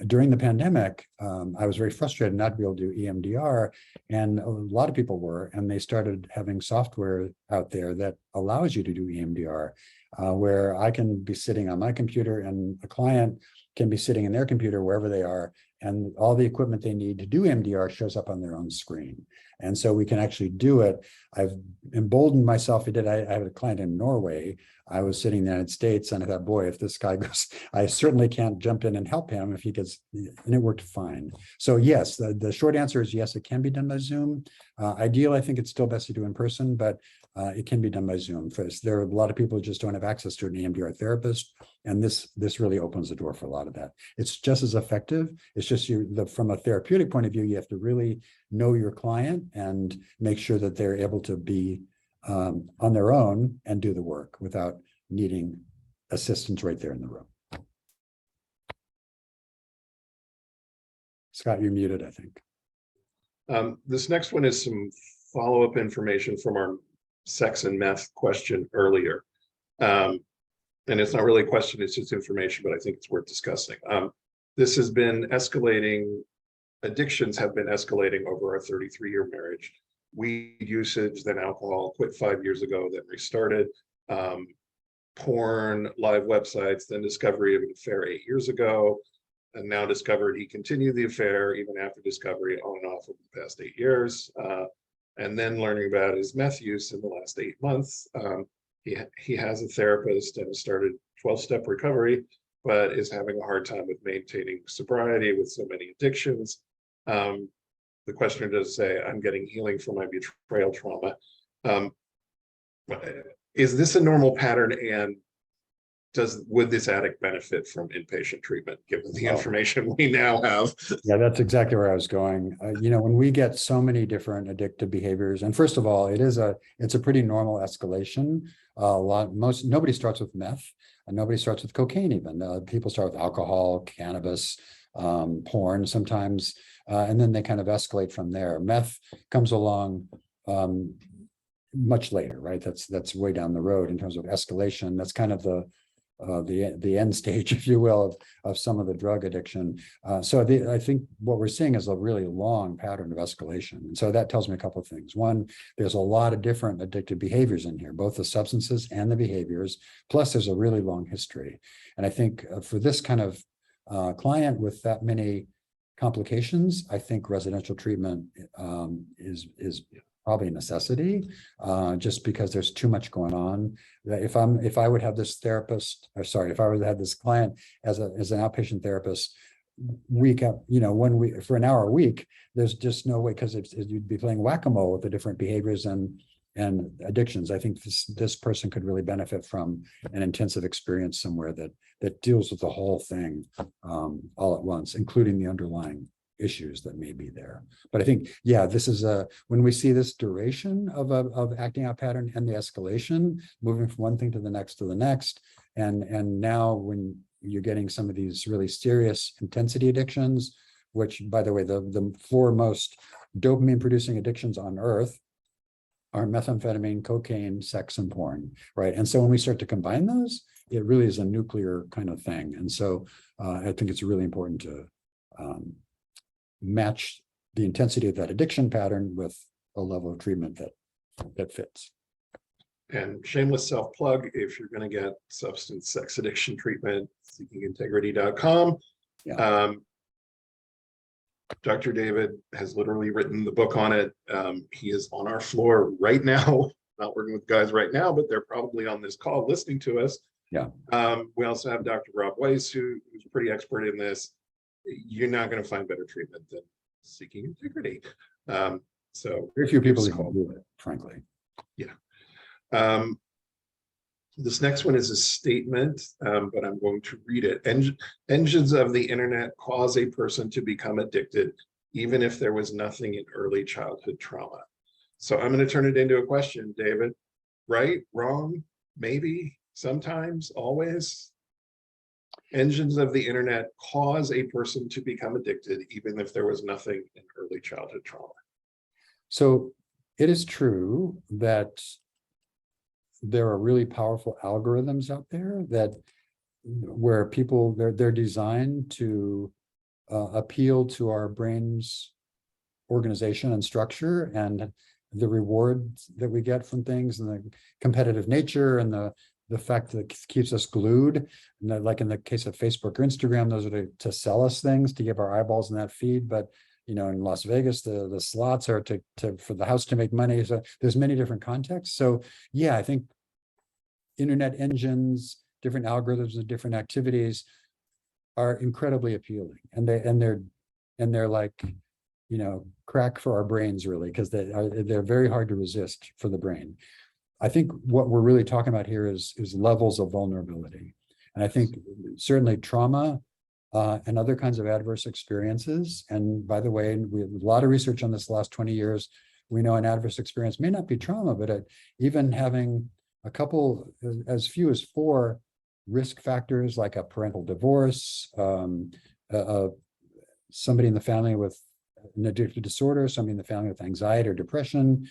During the pandemic, I was very frustrated not to be able to do EMDR, and a lot of people were, and they started having software out there that allows you to do EMDR, where I can be sitting on my computer and a client can be sitting in their computer wherever they are, and all the equipment they need to do MDR shows up on their own screen. And so we can actually do it. I've emboldened myself. I have a client in Norway. I was sitting in the United States and I thought, boy, if this guy goes, I certainly can't jump in and help him if he gets, and it worked fine. So yes, the short answer is yes, it can be done by Zoom. Ideal, I think it's still best to do in person, but it can be done by Zoom. First, there are a lot of people who just don't have access to an EMDR therapist, and this really opens the door for a lot of that. It's just as effective. It's just from a therapeutic point of view, you have to really know your client and make sure that they're able to be on their own and do the work without needing assistance right there in the room. Scott, you're muted, I think. This next one is some follow-up information from our sex and meth question earlier. And it's not really a question, it's just information, but I think it's worth discussing. This has been escalating. Addictions have been escalating over our 33-year marriage. Weed usage, then alcohol, quit 5 years ago, then restarted. Porn, live websites, then discovery of an affair 8 years ago, and now discovered he continued the affair even after discovery on and off over the past 8 years. And then learning about his meth use in the last 8 months. He has a therapist and has started 12-step recovery, but is having a hard time with maintaining sobriety with so many addictions. The questioner does say, I'm getting healing from my betrayal trauma. Is this a normal pattern, and would this addict benefit from inpatient treatment given the information we now have? Yeah, that's exactly where I was going. When we get so many different addictive behaviors, and first of all, it's a pretty normal escalation. Nobody starts with meth, and nobody starts with cocaine even. People start with alcohol, cannabis, porn sometimes, and then they kind of escalate from there. Meth comes along much later, right? That's way down the road in terms of escalation. That's kind of the end stage, if you will, of some of the drug addiction. So I think what we're seeing is a really long pattern of escalation. And so that tells me a couple of things. One, there's a lot of different addictive behaviors in here, both the substances and the behaviors, plus there's a really long history. And I think for this kind of client with that many complications, I think residential treatment is probably a necessity, just because there's too much going on. If I would have this therapist, if I would have this client as an outpatient therapist, week up, 1 week for an hour a week, there's just no way, because you'd be playing whack-a-mole with the different behaviors and addictions. I think this person could really benefit from an intensive experience somewhere that deals with the whole thing all at once, including the underlying issues that may be there. But I think, yeah, this is when we see this duration of acting out pattern and the escalation, moving from one thing to the next, and now when you're getting some of these really serious intensity addictions, which, by the way, the four most dopamine producing addictions on earth are methamphetamine, cocaine, sex, and porn, right? And so when we start to combine those, it really is a nuclear kind of thing. And so I think it's really important to match the intensity of that addiction pattern with a level of treatment that fits. And shameless self-plug, if you're going to get substance sex addiction treatment, seekingintegrity.com. Yeah. Dr. David has literally written the book on it. He is on our floor right now, not working with guys right now, but they're probably on this call listening to us. Yeah. We also have Dr. Rob Weiss, who's pretty expert in this. You're not going to find better treatment than Seeking Integrity. So very few people can do it, frankly. Yeah. This next one is a statement, but I'm going to read it. Engines of the internet cause a person to become addicted, even if there was nothing in early childhood trauma. So I'm going to turn it into a question, David. Right? Wrong? Maybe? Sometimes? Always? Engines of the internet cause a person to become addicted, even if there was nothing in early childhood trauma. So it is true that there are really powerful algorithms out there where people, they're designed to appeal to our brain's organization and structure, and the rewards that we get from things, and the competitive nature, and the the fact that it keeps us glued. And that, like in the case of Facebook or Instagram, those are to sell us things, to give our eyeballs in that feed. But in Las Vegas, the slots are to for the house to make money. So there's many different contexts. So yeah, I think internet engines, different algorithms and different activities are incredibly appealing, and they're like, crack for our brains, really, because they're very hard to resist for the brain. I think what we're really talking about here is levels of vulnerability. And I think certainly trauma and other kinds of adverse experiences. And by the way, we have a lot of research on this the last 20 years. We know an adverse experience may not be trauma, but even having a couple, as few as 4 risk factors, like a parental divorce, somebody in the family with an addictive disorder, somebody in the family with anxiety or depression,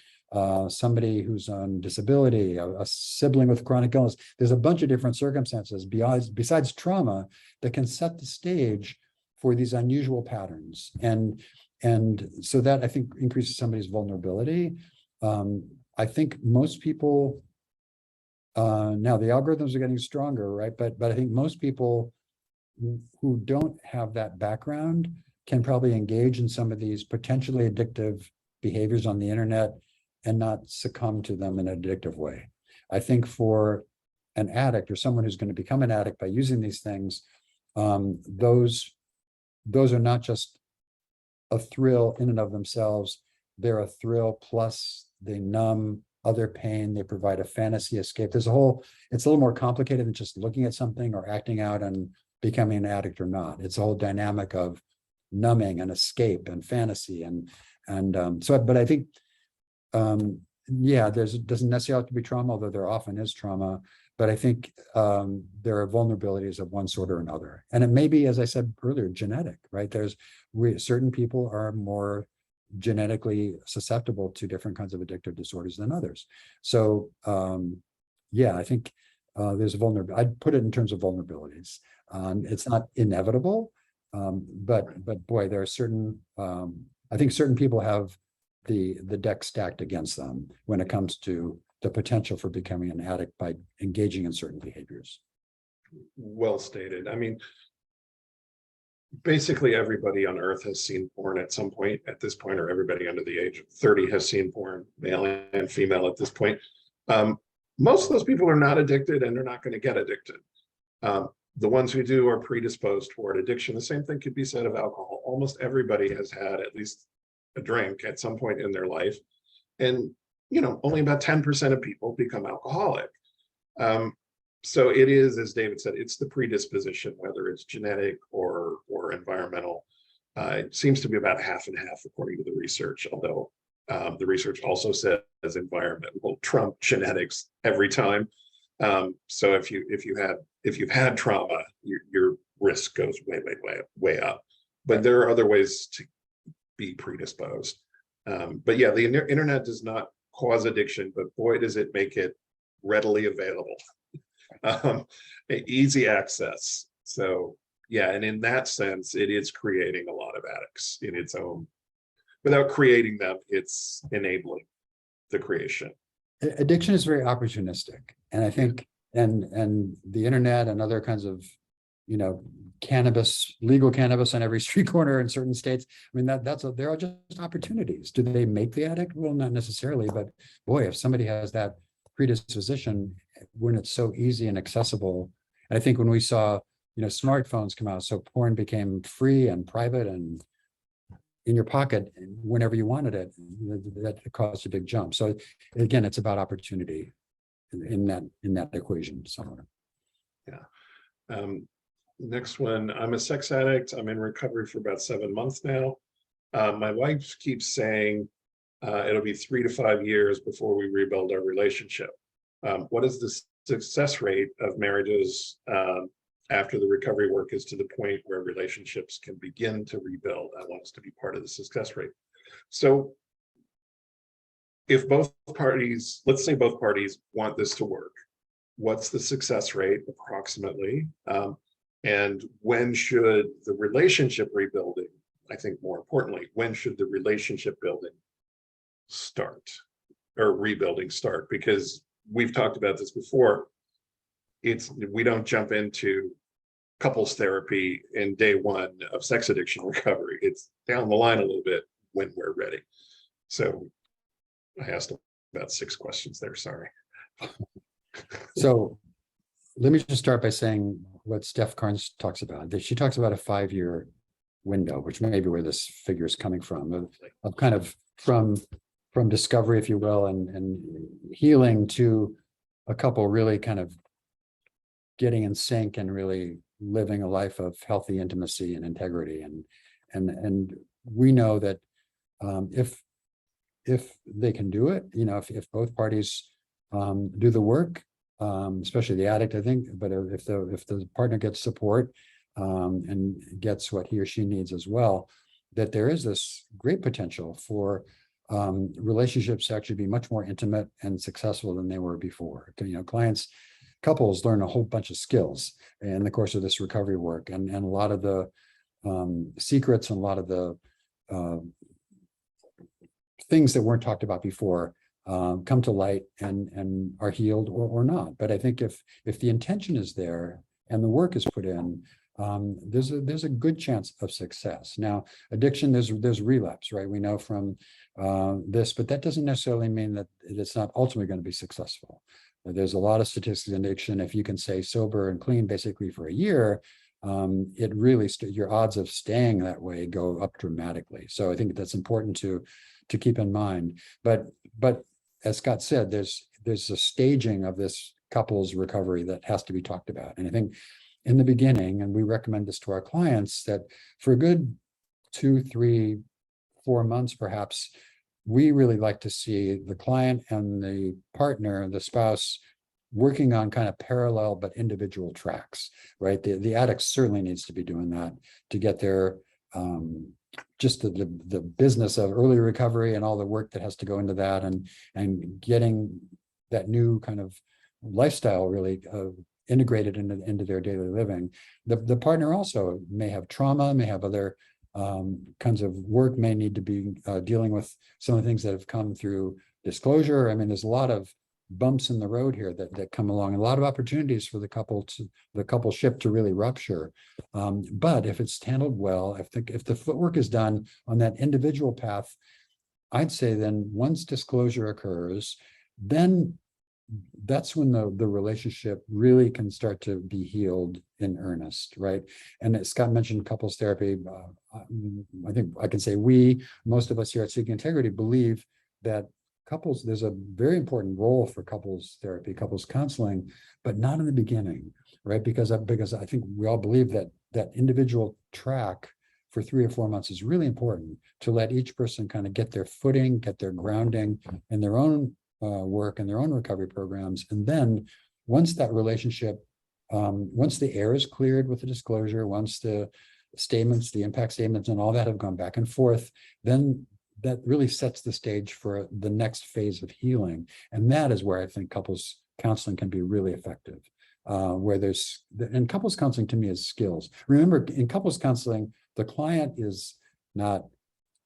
somebody who's on disability, a sibling with chronic illness. There's a bunch of different circumstances besides trauma that can set the stage for these unusual patterns. And so that, I think, increases somebody's vulnerability. I think most people, now the algorithms are getting stronger, right? But I think most people who don't have that background can probably engage in some of these potentially addictive behaviors on the internet and not succumb to them in an addictive way. I think for an addict or someone who's going to become an addict by using these things, those are not just a thrill in and of themselves. They're a thrill plus they numb other pain. They provide a fantasy escape. It's a little more complicated than just looking at something or acting out and becoming an addict or not. It's a whole dynamic of numbing and escape and fantasy. But I think, doesn't necessarily have to be trauma, although there often is trauma. But I think there are vulnerabilities of one sort or another. And it may be, as I said earlier, genetic, right? Certain people are more genetically susceptible to different kinds of addictive disorders than others. So I think there's vulnerability. I'd put it in terms of vulnerabilities. It's not inevitable, but boy, there are certain, I think certain people have the deck stacked against them when it comes to the potential for becoming an addict by engaging in certain behaviors. Well stated. I mean, basically everybody on earth has seen porn at some point at this point, or everybody under the age of 30 has seen porn, male and female at this point. Most of those people are not addicted, and they're not going to get addicted. The ones who do are predisposed toward addiction. The same thing could be said of alcohol. Almost everybody has had at least a drink at some point in their life. And, only about 10% of people become alcoholic. So it is, as David said, it's the predisposition, whether it's genetic or environmental. It seems to be about half and half according to the research, although the research also says environment will trump genetics every time. So if you've had trauma, your risk goes way up. But there are other ways to be predisposed. But yeah, the internet does not cause addiction, but boy, does it make it readily available. Easy access. So yeah, and in that sense, it is creating a lot of addicts in its own. Without creating them, it's enabling the creation. Addiction is very opportunistic, and I think, and the internet and other kinds of, cannabis, legal cannabis on every street corner in certain states. I mean, there are just opportunities. Do they make the addict? Well, not necessarily, but boy, if somebody has that predisposition, when it's so easy and accessible, and I think when we saw, smartphones come out, so porn became free and private and in your pocket whenever you wanted it, that caused a big jump. So again, it's about opportunity in that equation somewhere. Yeah. Next one, I'm a sex addict. I'm in recovery for about 7 months now. My wife keeps saying it'll be 3 to 5 years before we rebuild our relationship. What is the success rate of marriages after the recovery work is to the point where relationships can begin to rebuild? I want us to be part of the success rate. So if both parties, let's say both parties want this to work, what's the success rate approximately? And when should the relationship rebuilding, I think more importantly, when should the relationship building start or rebuilding start? Because we've talked about this before. we don't jump into couples therapy in day one of sex addiction recovery. It's down the line a little bit when we're ready. So I asked about 6 questions there, sorry. So let me just start by saying what Steph Carnes talks about. That she talks about a 5-year window, which may be where this figure is coming from, of kind of from discovery, if you will, and healing to a couple really kind of getting in sync and really living a life of healthy intimacy and integrity. And we know that if they can do it, if both parties do the work, especially the addict, I think, but if the partner gets support and gets what he or she needs as well, that there is this great potential for relationships to actually be much more intimate and successful than they were before. Couples learn a whole bunch of skills in the course of this recovery work, and a lot of the secrets and a lot of the things that weren't talked about before come to light and are healed or not. But I think if the intention is there and the work is put in, there's a good chance of success. Now, addiction, there's relapse, right? We know from this, but that doesn't necessarily mean that it's not ultimately going to be successful. There's a lot of statistics in addiction. If you can stay sober and clean basically for a year, it really your odds of staying that way go up dramatically. So I think that's important to keep in mind. But as Scott said, there's a staging of this couples recovery that has to be talked about. And I think in the beginning, and we recommend this to our clients, that for a good 2, 3, 4 months, perhaps, we really like to see the client and the partner, the spouse, working on kind of parallel but individual tracks, right? The addict certainly needs to be doing that to get their just the business of early recovery and all the work that has to go into that, and getting that new kind of lifestyle really integrated into their daily living. The partner also may have trauma, may have other kinds of work, may need to be dealing with some of the things that have come through disclosure. I mean, there's a lot of bumps in the road here that come along, a lot of opportunities for the coupleship to really rupture. But if it's handled well, if the footwork is done on that individual path, I'd say then once disclosure occurs, then that's when the relationship really can start to be healed in earnest, right? And as Scott mentioned, couples therapy, I think I can say most of us here at Seeking Integrity believe that couples, there's a very important role for couples therapy, couples counseling, but not in the beginning, right? Because I think we all believe that individual track for 3 or 4 months is really important to let each person kind of get their footing, get their grounding in their own work and their own recovery programs. And then once that relationship, once the air is cleared with the disclosure, once the statements, the impact statements and all that have gone back and forth, then that really sets the stage for the next phase of healing. And that is where I think couples counseling can be really effective. And couples counseling to me is skills. Remember, in couples counseling, the client is not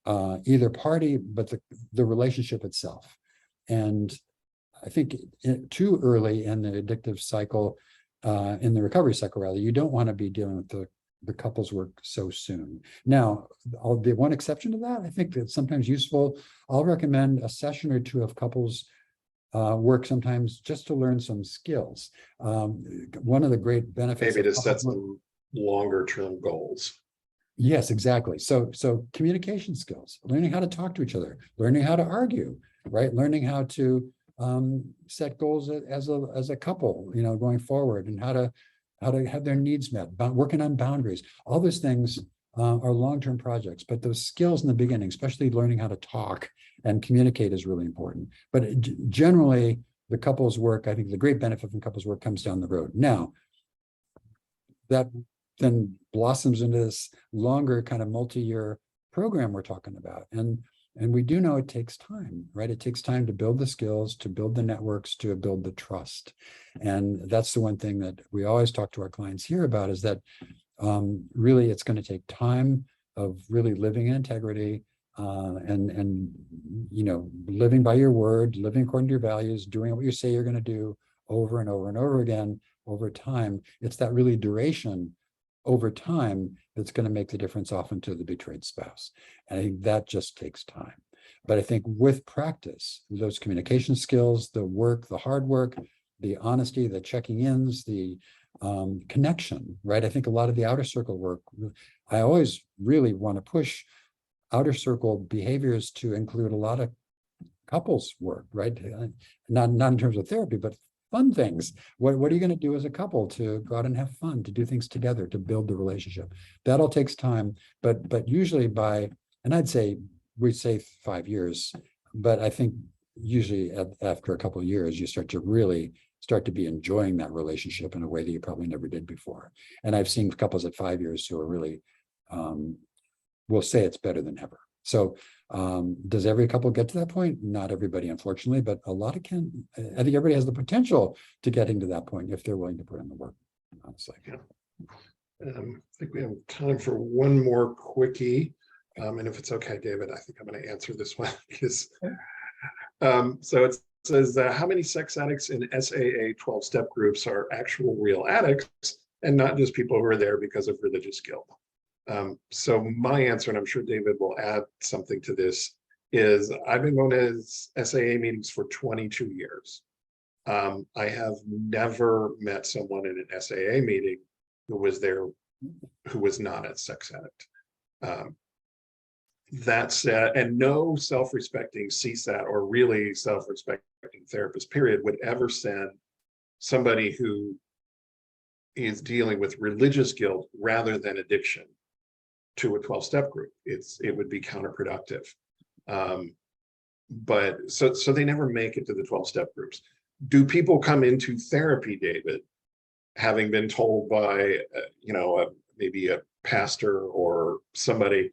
either party, but the relationship itself. And I think too early in the addictive cycle, in the recovery cycle, rather, you don't want to be dealing with the couples work so soon. Now, the one exception to that, I think that's sometimes useful. I'll recommend a session or 2 of couples work sometimes just to learn some skills. One of the great benefits— maybe to set some longer term goals. Yes, exactly. So communication skills, learning how to talk to each other, learning how to argue, right? Learning how to set goals as a couple, going forward, and how to have their needs met, working on boundaries. All those things are long-term projects, but those skills in the beginning, especially learning how to talk and communicate, is really important. But generally, the couples work, I think the great benefit from couples work comes down the road. Now, that then blossoms into this longer kind of multi-year program we're talking about. And we do know it takes time, right? It takes time to build the skills, to build the networks, to build the trust. And that's the one thing that we always talk to our clients here about, is that really it's going to take time of really living in integrity, and living by your word, living according to your values, doing what you say you're going to do over and over and over again, over time. It's that really duration over time that's going to make the difference often to the betrayed spouse. And I think that just takes time. But I think with practice, those communication skills, the work, the hard work, the honesty, the checking ins, the connection, right? I think a lot of the outer circle work, I always really want to push outer circle behaviors to include a lot of couples work, right? Not in terms of therapy, but fun things. What are you going to do as a couple to go out and have fun, to do things together, to build the relationship? That all takes time, but usually and I'd say we'd say 5 years, but I think usually after a couple of years, you start to be enjoying that relationship in a way that you probably never did before. And I've seen couples at 5 years who are really, will say it's better than ever. So does every couple get to that point? Not everybody, unfortunately, but a lot of can. I think everybody has the potential to getting to that point if they're willing to put in the work, honestly. Yeah. I think we have time for one more quickie. And if it's okay, David, I think I'm going to answer this one because so it says, how many sex addicts in SAA 12-step groups are actual real addicts and not just people who are there because of religious guilt? So my answer, and I'm sure David will add something to this, is I've been going to SAA meetings for 22 years. I have never met someone in an SAA meeting who was there who was not a sex addict. That said, and no self-respecting CSAT or really self-respecting therapist, period, would ever send somebody who is dealing with religious guilt rather than addiction to a 12-step group. It would be counterproductive. But so they never make it to the 12-step groups. Do people come into therapy, David, having been told by maybe a pastor or somebody,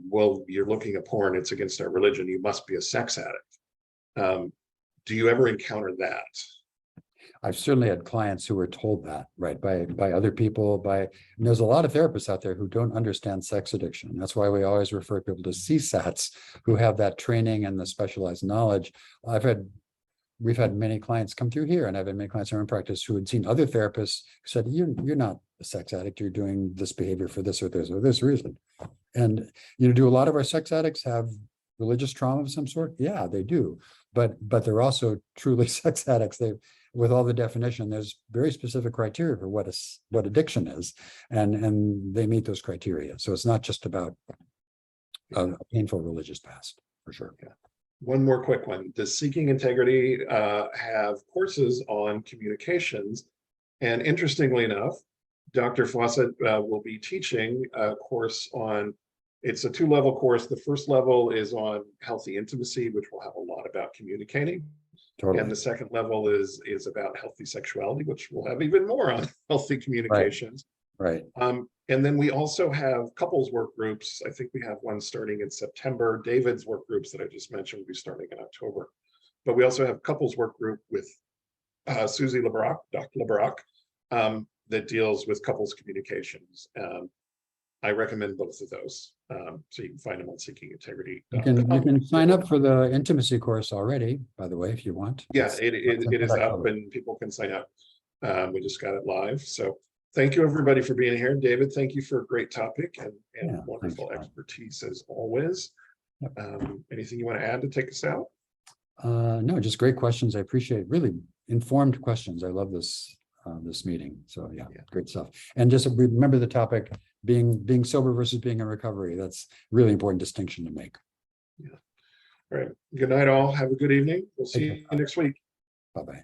well, you're looking at porn, it's against our religion, you must be a sex addict. Do you ever encounter that? I've certainly had clients who were told that, right, by other people, and there's a lot of therapists out there who don't understand sex addiction. That's why we always refer people to CSATs who have that training and the specialized knowledge. We've had many clients come through here, and I've had many clients in our own practice who had seen other therapists who said, you're not a sex addict, you're doing this behavior for this or this or this reason. And do a lot of our sex addicts have religious trauma of some sort? Yeah, they do. But they're also truly sex addicts. With all the definition, there's very specific criteria for what addiction is, and they meet those criteria. So it's not just about a painful religious past, for sure. Yeah. One more quick one. Does Seeking Integrity have courses on communications? And interestingly enough, Dr. Fawcett will be teaching a course on, it's a 2-level course. The first level is on healthy intimacy, which will have a lot about communicating. Totally. And the second level is about healthy sexuality, which will have even more on healthy communications. Right. And then we also have couples work groups. I think we have one starting in September. David's work groups that I just mentioned will be starting in October. But we also have couples work group with Susie LeBrock, Dr. LeBrock, that deals with couples communications. I recommend both of those. So you can find them on Seeking Integrity. You can sign up for the intimacy course already, by the way, if you want. Yeah, it is up and people can sign up. We just got it live. So thank you everybody for being here. David, thank you for a great topic and wonderful expertise as always. Yep. Anything you want to add to take us out? No, just great questions. I appreciate really informed questions. I love this meeting. So yeah, great stuff. And just remember the topic, being sober versus being in recovery. That's really important distinction to make. Yeah. All right. Good night, all. Have a good evening. We'll see you next week. Bye-bye.